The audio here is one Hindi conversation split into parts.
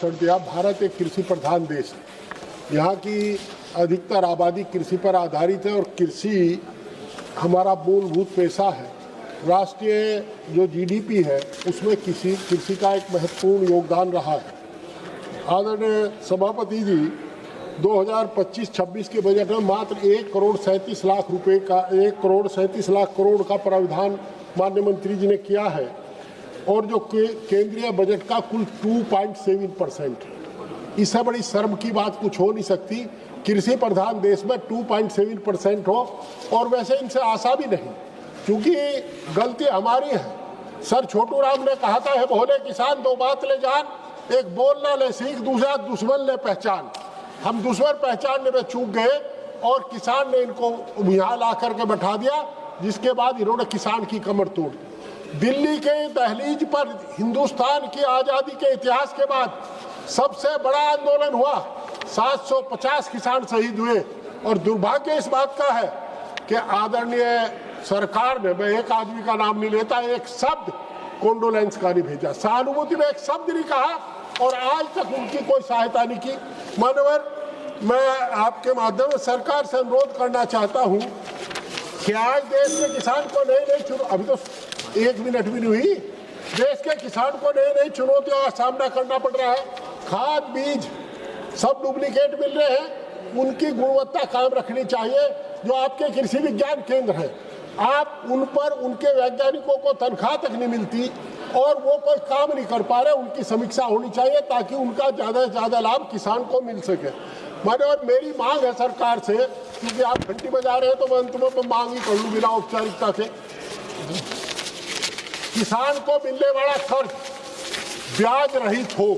भाषण दिया। भारत एक कृषि प्रधान देश है। यहाँ की अधिकतर आबादी कृषि पर आधारित है और कृषि हमारा मूलभूत पेशा है। राष्ट्रीय जो जीडीपी है उसमें कृषि का एक महत्वपूर्ण योगदान रहा है। आदरणीय सभापति जी, 2025-26 के बजट में मात्र 1,37,00,000 रुपए का 1,37,00,000 करोड़ का प्रावधान माननीय मंत्री जी ने किया है और जो केंद्रीय बजट का कुल 2.7% है। इससे बड़ी शर्म की बात कुछ हो नहीं सकती। कृषि प्रधान देश में 2.7% हो, और वैसे इनसे आशा भी नहीं, क्योंकि गलती हमारी है। सर छोटू राम ने कहा था, है भोले किसान दो बात ले जान, एक बोलना ले सीख, दूसरा दुश्मन ले पहचान। हम दुश्मन पहचानने में चूक गए और किसान ने इनको यहाँ ला करके बैठा दिया, जिसके बाद इन्होंने किसान की कमर तोड़ दी। दिल्ली के दहलीज पर हिंदुस्तान की आज़ादी के इतिहास के बाद सबसे बड़ा आंदोलन हुआ, 750 किसान शहीद हुए। और दुर्भाग्य इस बात का है कि आदरणीय सरकार ने, मैं एक आदमी का नाम नहीं लेता, एक शब्द कॉन्डोलेंस का नहीं भेजा, सहानुभूति में एक शब्द नहीं कहा, और आज तक उनकी कोई सहायता नहीं की। मानवर, मैं आपके माध्यम से सरकार से अनुरोध करना चाहता हूं कि आज देश के किसान को नई अभी तो 1 मिनट भी नहीं हुई, देश के किसान को नई चुनौतियों का सामना करना पड़ रहा है। खाद बीज सब डुप्लीकेट मिल रहे हैं, उनकी गुणवत्ता कायम रखनी चाहिए। जो आपके कृषि विज्ञान केंद्र है, आप उन पर उनके वैज्ञानिकों को तनख्वाह तक नहीं मिलती और वो कोई काम नहीं कर पा रहे, उनकी समीक्षा होनी चाहिए ताकि उनका ज़्यादा से ज़्यादा लाभ किसान को मिल सके। और मेरी मांग है सरकार से, क्योंकि आप घंटी बजा रहे हैं तो मैं अंत में मांग ही कर लूँ बिना औपचारिकता के। किसान को मिलने वाला कर्ज ब्याज रहित हो।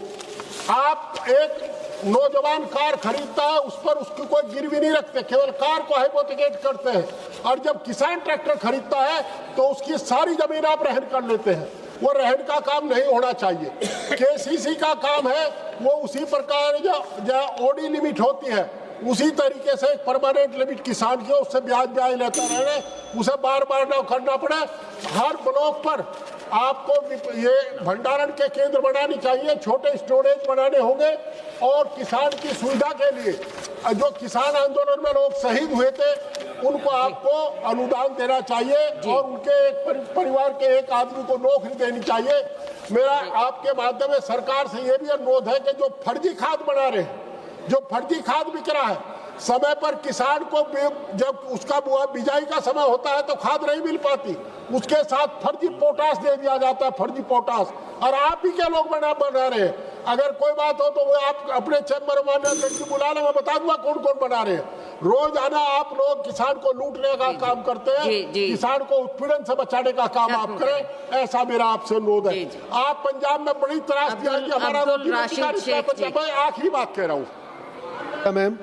आप एक नौजवान कार खरीदता है, उस पर उसकी कोई गिरवी नहीं रखते, केवल कार को हाइपोथेकेट करते हैं। और जब किसान ट्रैक्टर खरीदता है तो उसकी सारी जमीन आप रहन कर लेते हैं। वो रहन का काम नहीं होना चाहिए। केसीसी का काम है, वो उसी प्रकार जो ओडी लिमिट होती है उसी तरीके से एक परमानेंट लिमिट किसान की, उससे ब्याज लेता रहे, उसे बार बार ना करना पड़े। हर ब्लॉक पर आपको ये भंडारण के केंद्र बनानी चाहिए, छोटे स्टोरेज बनाने होंगे, और किसान की सुविधा के लिए जो किसान आंदोलन में लोग शहीद हुए थे उनको आपको अनुदान देना चाहिए और उनके एक परिवार के एक आदमी को नौकरी देनी चाहिए। मेरा आपके माध्यम से सरकार से ये भी अनुरोध है कि जो फर्जी खाद बना रहे हैं, जो फर्जी खाद बिक रहा है, समय पर किसान को जब उसका बिजाई का समय होता है तो खाद नहीं मिल पाती, उसके साथ फर्जी पोटास दे दिया जाता है, फर्जी पोटास, और आप ही के लोग बना रहे हैं। अगर कोई बात हो तो वो आप अपने चैम्बर में बुला लें, मैं बता दूंगा कौन कौन बना रहे हैं। रोजाना आप लोग किसान को लूटने का काम करते हैं, किसान को उत्पीड़न से बचाने का काम आप करें, ऐसा मेरा आपसे अनुरोध है। आप पंजाब में बड़ी त्रासदी हमारा, मैं आखिरी बात कह रहा हूँ मैम,